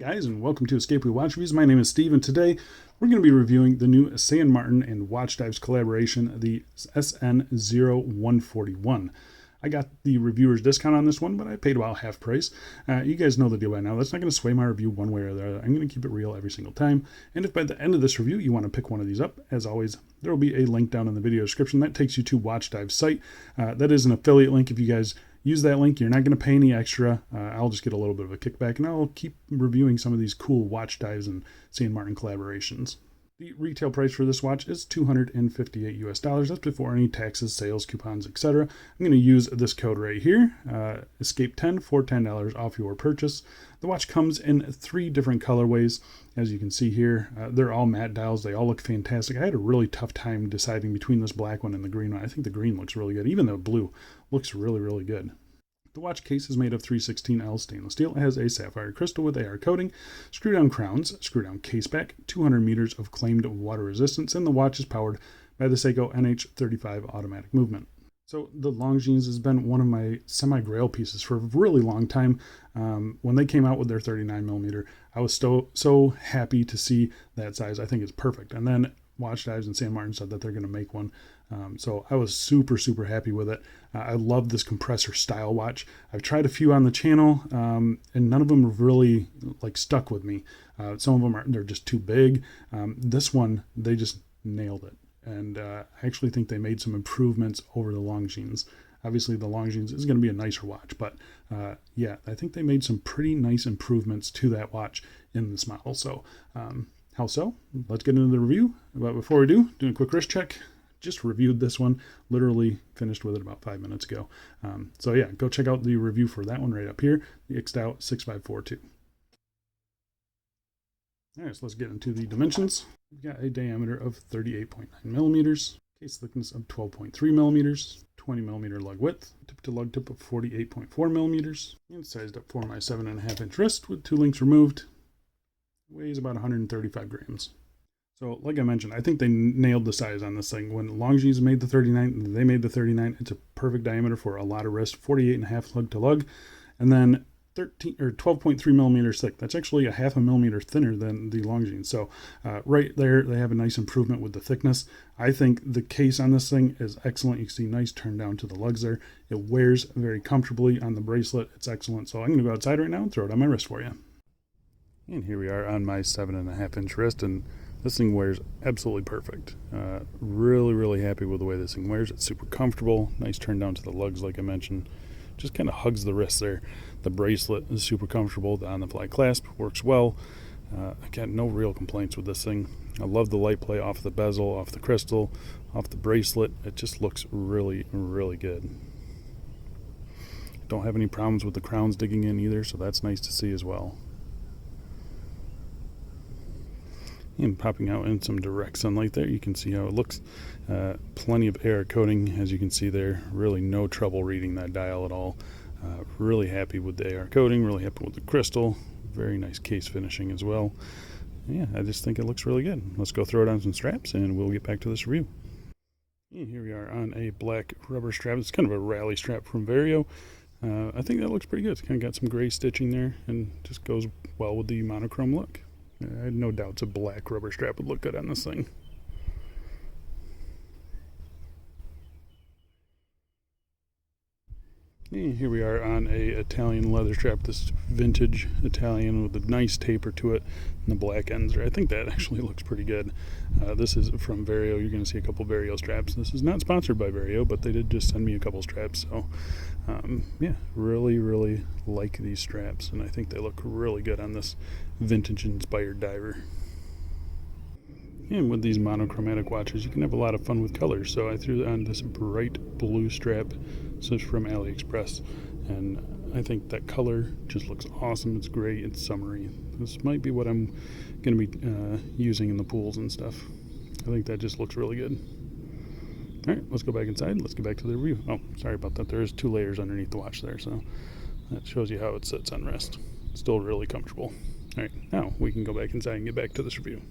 Guys, and welcome to Escape We Watch Reviews. My name is Steve, and today we're going to be reviewing the new St. Martin and Watch Dives collaboration, the SN0141. I got the reviewer's discount on this one, but I paid about half price. You guys know the deal by now. That's not going to sway my review one way or the other. I'm going to keep it real every single time. And if by the end of this review you want to pick one of these up, as always, there will be a link down in the video description that takes you to Watch Dive's site. That is an affiliate link. If you guys use that link, you're not going to pay any extra. I'll just get a little bit of a kickback, and I'll keep reviewing some of these cool Watch Dives and St. Martin collaborations. The retail price for this watch is $258 US. That's before any taxes, sales, coupons, etc. I'm going to use this code right here, ESCAPE10 for $10 off your purchase. The watch comes in 3 different colorways. As you can see here, they're all matte dials. They all look fantastic. I had a really tough time deciding between this black one and the green one. I think the green looks really good. Even the blue looks really, really good. The watch case is made of 316L stainless steel. It has a sapphire crystal with AR coating, screw-down crowns, screw-down case back, 200 meters of claimed water resistance, and the watch is powered by the Seiko NH35 automatic movement. So the Longines has been one of my semi-grail pieces for a really long time. When they came out with their 39mm, I was so happy to see that size. I think it's perfect. And then Watch Dives and St. Martin said that they're going to make one. So I was super super happy with it. I love this compressor style watch. I've tried a few on the channel, and none of them have really stuck with me. Some of them they're just too big. This one, they just nailed it, and I actually think they made some improvements over the Longines. Obviously the Longines is going to be a nicer watch, but yeah, I think they made some pretty nice improvements to that watch in this model. So how so? Let's get into the review. But before we do a quick wrist check. Just reviewed this one, literally finished with it about 5 minutes ago. So yeah, go check out the review for that one right up here, the Ixtao 6542. All right, so let's get into the dimensions. We've got a diameter of 38.9 millimeters, case thickness of 12.3 millimeters, 20 millimeter lug width, tip to lug tip of 48.4 millimeters, and sized up for my 7.5 inch wrist with 2 links removed. Weighs about 135 grams. So like I mentioned, I think they nailed the size on this thing. When Longines made the 39, they made the 39. It's a perfect diameter for a lot of wrist, 48.5 lug to lug, and then 12.3 millimeters thick. That's actually a half a millimeter thinner than the Longines. So right there, they have a nice improvement with the thickness. I think the case on this thing is excellent. You can see nice turn down to the lugs there. It wears very comfortably on the bracelet. It's excellent. So I'm going to go outside right now and throw it on my wrist for you. And here we are on my 7.5 inch wrist, and this thing wears absolutely perfect. Really happy with the way this thing wears. It's super comfortable. Nice turn down to the lugs, like I mentioned. Just kind of hugs the wrist there. The bracelet is super comfortable. The on-the-fly clasp works well. I got no real complaints with this thing. I love the light play off the bezel, off the crystal, off the bracelet. It just looks really good. Don't have any problems with the crowns digging in either, so that's nice to see as well. And popping out in some direct sunlight there, you can see how it looks. Plenty of AR coating, as you can see there. Really no trouble reading that dial at all. Really happy with the AR coating, really happy with the crystal. Very nice case finishing as well. Yeah, I just think it looks really good. Let's go throw it on some straps and we'll get back to this review. And here we are on a black rubber strap. It's kind of a rally strap from Vario. I think that looks pretty good. It's kind of got some gray stitching there and just goes well with the monochrome look. I had no doubts a black rubber strap would look good on this thing. And here we are on a Italian leather strap, this vintage Italian with a nice taper to it, and the black ends there. I think that actually looks pretty good. This is from Vario. You're going to see a couple Vario straps. This is not sponsored by Vario, but they did just send me a couple straps. So yeah, really like these straps, and I think they look really good on this vintage inspired diver. And with these monochromatic watches, you can have a lot of fun with colors. So I threw on this bright blue strap. This is from AliExpress, and I think that color just looks awesome. It's great. It's summery. This might be what I'm going to be using in the pools and stuff. I think that just looks really good. All right, let's go back inside. Let's get back to the review. Oh, sorry about that. There is 2 layers underneath the watch there, so that shows you how it sits on wrist. Still really comfortable. All right, now we can go back inside and get back to this review.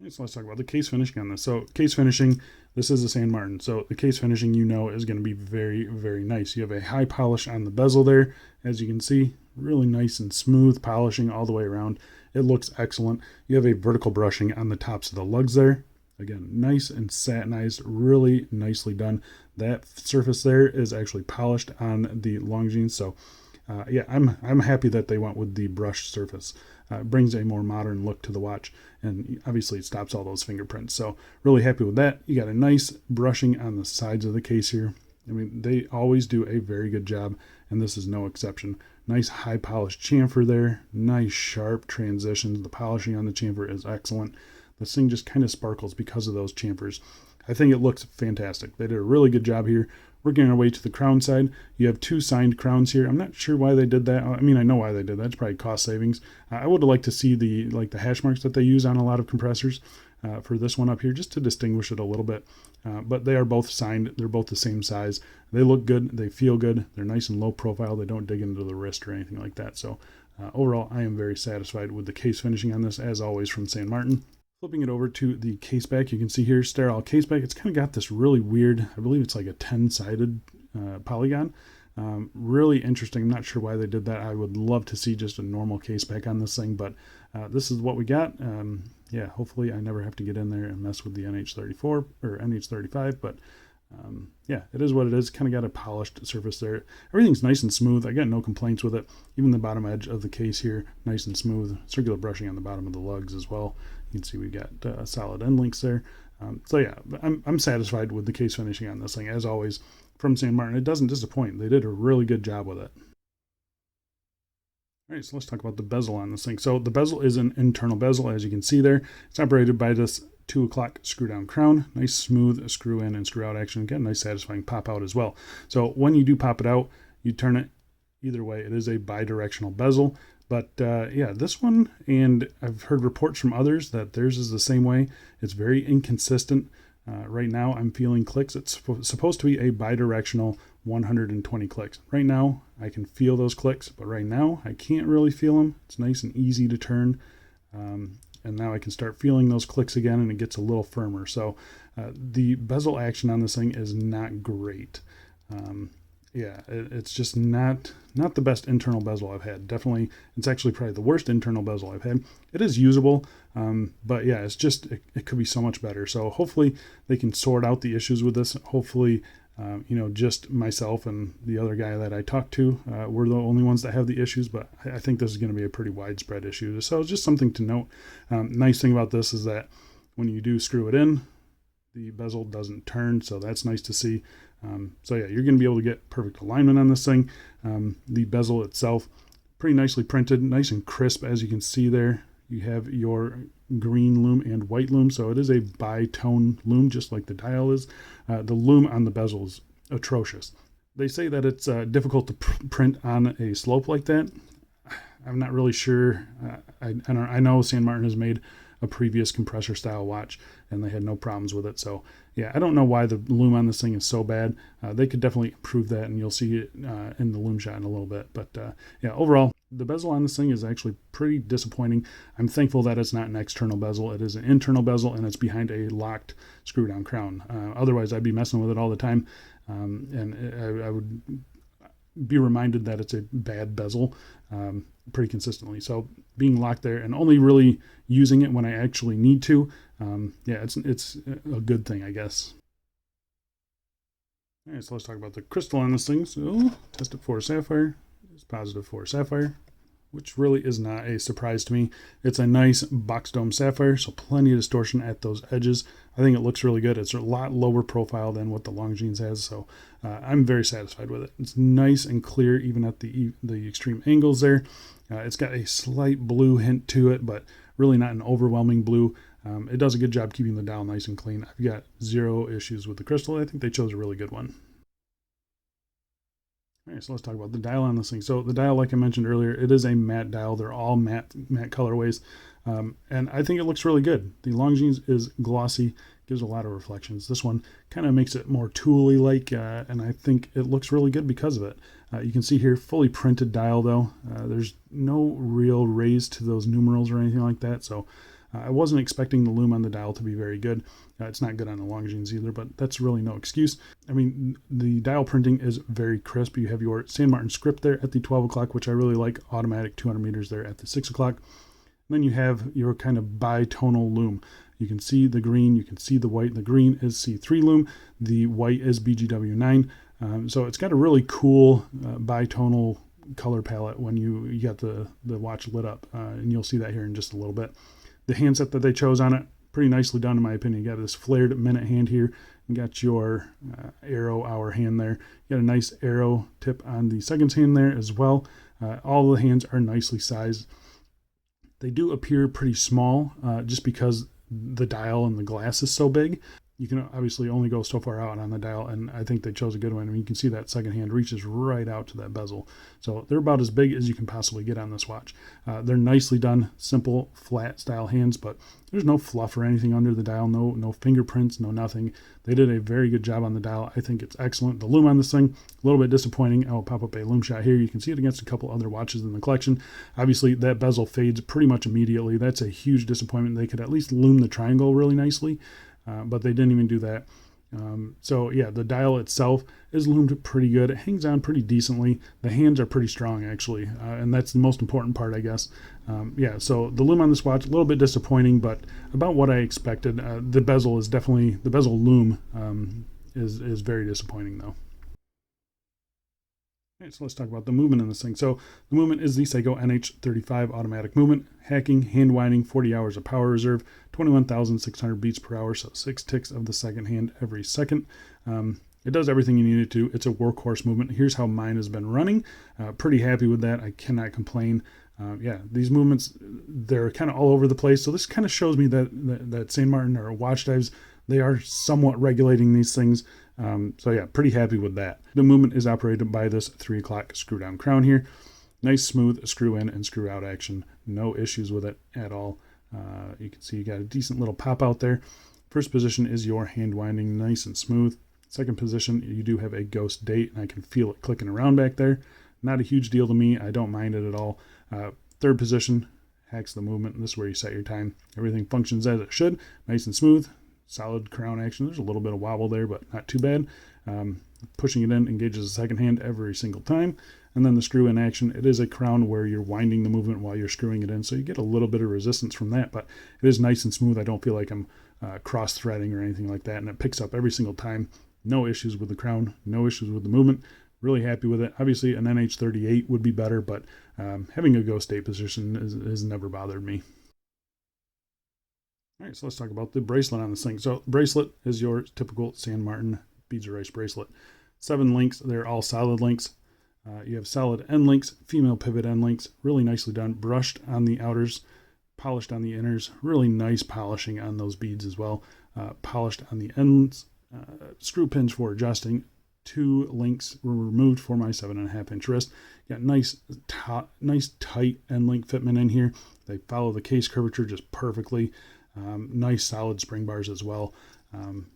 Okay, so let's talk about the case finishing on this. So case finishing, this is a St. Martin. So the case finishing, is going to be very nice. You have a high polish on the bezel there, as you can see. really nice and smooth polishing all the way around. It looks excellent. You have a vertical brushing on the tops of the lugs there. Again, nice and satinized, really nicely done. That surface there is actually polished on the Longines. So yeah, I'm happy that they went with the brushed surface. It brings a more modern look to the watch, and obviously it stops all those fingerprints. So really happy with that. You got a nice brushing on the sides of the case here. I mean, they always do a very good job, and this is no exception. Nice high polished chamfer there, nice sharp transitions. The polishing on the chamfer is excellent. This thing just kind of sparkles because of those chamfers. I think it looks fantastic. They did a really good job here. Working our way to the crown side, you have 2 signed crowns here. I'm not sure why they did that. I mean, I know why they did that. It's probably cost savings. I would have liked to see the hash marks that they use on a lot of compressors for this one up here, just to distinguish it a little bit. But they are both signed. They're both the same size. They look good. They feel good. They're nice and low profile. They don't dig into the wrist or anything like that. So overall, I am very satisfied with the case finishing on this, as always, from St. Martin. Flipping it over to the case back, you can see here, sterile case back. It's kind of got this really weird, I believe it's like a 10-sided polygon. Really interesting. I'm not sure why they did that. I would love to see just a normal case back on this thing, but this is what we got. Yeah, hopefully I never have to get in there and mess with the NH34 or NH35, but yeah, it is what it is. Kind of got a polished surface there. Everything's nice and smooth. I got no complaints with it. Even the bottom edge of the case here, nice and smooth. Circular brushing on the bottom of the lugs as well. You can see we got solid end links there. So yeah, I'm satisfied with the case finishing on this thing. As always, from St. Martin, it doesn't disappoint. They did a really good job with it. All right, so let's talk about the bezel on this thing. So the bezel is an internal bezel, as you can see there. It's operated by this 2 o'clock screw down crown. Nice smooth screw in and screw out action. Again, nice satisfying pop out as well. So when you do pop it out, you turn it either way. It is a bi-directional bezel. But yeah, this one, and I've heard reports from others that theirs is the same way. It's very inconsistent. Right now, I'm feeling clicks. It's supposed to be a bi-directional 120 clicks. Right now, I can feel those clicks, but right now, I can't really feel them. It's nice and easy to turn. And now I can start feeling those clicks again, and it gets a little firmer. So the bezel action on this thing is not great. Yeah, it's just not the best internal bezel I've had. Definitely, it's actually probably the worst internal bezel I've had. It is usable, but yeah, it's just, it could be so much better. So hopefully they can sort out the issues with this. Hopefully, you know, just myself and the other guy that I talked to, we're the only ones that have the issues, but I think this is going to be a pretty widespread issue. So it's just something to note. Nice thing about this is that when you do screw it in, the bezel doesn't turn, so that's nice to see. So yeah, you're going to be able to get perfect alignment on this thing. The bezel itself, pretty nicely printed, nice and crisp, as you can see there. You have your green lume and white lume, so it is a bi-tone lume, just like the dial is. The lume on the bezel is atrocious. They say that it's difficult to print on a slope like that. I'm not really sure. I know St. Martin has made a previous compressor style watch and they had no problems with it. So yeah, I don't know why the lume on this thing is so bad. They could definitely improve that, and you'll see it in the lume shot in a little bit. But yeah, overall, the bezel on this thing is actually pretty disappointing. I'm thankful that it's not an external bezel. It is an internal bezel, and it's behind a locked screw down crown. Otherwise, I'd be messing with it all the time. And I would be reminded that it's a bad bezel pretty consistently. So being locked there and only really using it when I actually need to, yeah, it's a good thing, I guess. All right, so let's talk about the crystal on this thing. So test it for sapphire. It's positive for sapphire, which really is not a surprise to me. It's a nice box dome sapphire, so plenty of distortion at those edges. I think it looks really good. It's a lot lower profile than what the Longines has, so I'm very satisfied with it. It's nice and clear even at the extreme angles there. It's got a slight blue hint to it, but really not an overwhelming blue. It does a good job keeping the dial nice and clean. I've got zero issues with the crystal. I think they chose a really good one. All right, so let's talk about the dial on this thing. So the dial, like I mentioned earlier, it is a matte dial. They're all matte colorways, and I think it looks really good. The Longines is glossy, gives a lot of reflections. This one kind of makes it more tooly-like, and I think it looks really good because of it. You can see here, fully printed dial though. There's no real raise to those numerals or anything like that, so I wasn't expecting the lume on the dial to be very good. It's not good on the Longines either, but that's really no excuse. I mean, the dial printing is very crisp. You have your San Martin script there at the 12 o'clock, which I really like, automatic 200 meters there at the 6 o'clock. Then you have your kind of bitonal lume. You can see the green, you can see the white. The green is C3 lume, the white is BGW9. So it's got a really cool bitonal color palette when you got the watch lit up, and you'll see that here in just a little bit. The handset that they chose on it, pretty nicely done in my opinion. You got this flared minute hand here. You got your arrow hour hand there. You got a nice arrow tip on the seconds hand there as well. All the hands are nicely sized. They do appear pretty small just because the dial and the glass is so big. You can obviously only go so far out on the dial, and I think they chose a good one. I mean, you can see that second hand reaches right out to that bezel. So they're about as big as you can possibly get on this watch. They're nicely done, simple, flat style hands, but there's no fluff or anything under the dial, no fingerprints, no nothing. They did a very good job on the dial. I think it's excellent. The lume on this thing, a little bit disappointing. I'll pop up a lume shot here. You can see it against a couple other watches in the collection. Obviously, that bezel fades pretty much immediately. That's a huge disappointment. They could at least lume the triangle really nicely. But they didn't even do that. So yeah, the dial itself is lumed pretty good. It hangs on pretty decently. The hands are pretty strong actually, and that's the most important part, I guess. Yeah, so the lume on this watch, a little bit disappointing, but about what I expected. The bezel is definitely, the bezel lume is very disappointing though. All right, so let's talk about the movement in this thing. So the movement is the Seiko NH35 automatic movement, hacking, hand winding, 40 hours of power reserve, 21,600 beats per hour, so 6 ticks of the second hand every second. It does everything you need it to. It's a workhorse movement. Here's how mine has been running. Pretty happy with that. I cannot complain. Yeah, these movements, they're kind of all over the place. So this kind of shows me that St. Martin or Watch Dives, they are somewhat regulating these things. So yeah, pretty happy with that. The movement is operated by this 3 o'clock screw down crown here. Nice smooth screw in and screw out action. No issues with it at all. You can see you got a decent little pop out there. First position is your hand winding, nice and smooth. Second position, you do have a ghost date, and I can feel it clicking around back there. Not a huge deal to me. I don't mind it at all. Third position, hacks the movement. This is where you set your time. Everything functions as it should. Nice and smooth. Solid crown action. There's a little bit of wobble there, but not too bad. Pushing it in engages the second hand every single time. And then the screw in action, it is a crown where you're winding the movement while you're screwing it in. So you get a little bit of resistance from that, but it is nice and smooth. I don't feel like I'm cross-threading or anything like that. And it picks up every single time. No issues with the crown, no issues with the movement. Really happy with it. Obviously an NH38 would be better, but having a ghost date position has never bothered me. All right, so let's talk about the bracelet on this thing. So bracelet is your typical San Martin beads or ice bracelet. 7 links, they're all solid links. You have solid end links, female pivot end links, really nicely done, brushed on the outers, polished on the inners, really nice polishing on those beads as well, polished on the ends, screw pins for adjusting. 2 links were removed for my 7.5 inch wrist. Got nice tight end link fitment in here. They follow the case curvature just perfectly. Nice solid spring bars as well.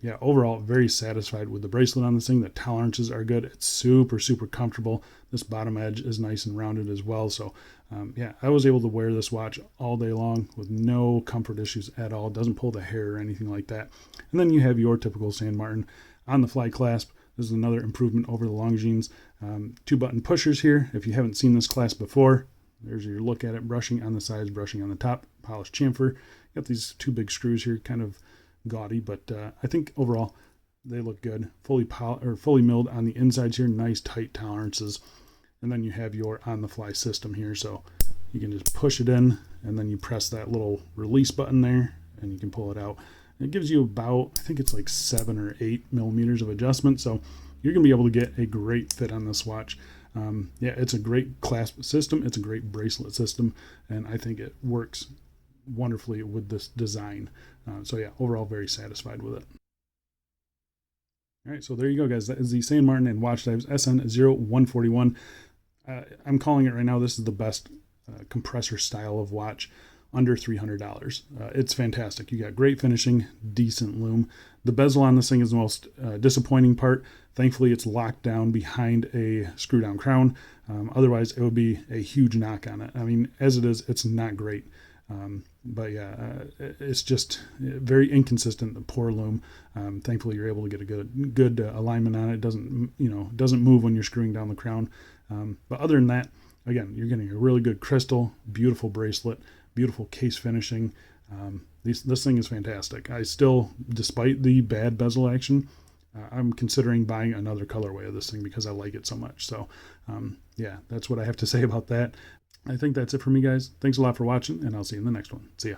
Yeah, overall very satisfied with the bracelet on this thing. The tolerances are good. It's super comfortable. This bottom edge is nice and rounded as well. So yeah, I was able to wear this watch all day long with no comfort issues at all. It doesn't pull the hair or anything like that. And then you have your typical San Martin on the fly clasp. This is another improvement over the Longines. 2 button pushers here. If you haven't seen this clasp before, there's your look at it. Brushing on the sides, brushing on the top, polished chamfer. Got these 2 big screws here, kind of gaudy, but I think overall they look good. Fully milled on the insides here, nice tight tolerances. And then you have your on the fly system here, so you can just push it in and then you press that little release button there and you can pull it out. And it gives you about, I think it's like 7 or 8 millimeters of adjustment, so you're gonna be able to get a great fit on this watch. Yeah, it's a great clasp system, it's a great bracelet system, and I think it works wonderfully with this design. So yeah, overall very satisfied with it. All right, so there you go, guys. That is the St. Martin and Watch Dives SN0141. I'm calling it right now. This is the best compressor style of watch under $300. It's fantastic. You got great finishing, decent lume. The bezel on this thing is the most disappointing part. Thankfully, it's locked down behind a screw down crown. Otherwise, it would be a huge knock on it. I mean, as it is, it's not great. But yeah, it's just very inconsistent. The poor Lume. Thankfully, you're able to get a good alignment on it. It doesn't move when you're screwing down the crown. But other than that, again, you're getting a really good crystal, beautiful bracelet, beautiful case finishing. This thing is fantastic. I still, despite the bad bezel action, I'm considering buying another colorway of this thing because I like it so much. So yeah, that's what I have to say about that. I think that's it for me, guys. Thanks a lot for watching, and I'll see you in the next one. See ya.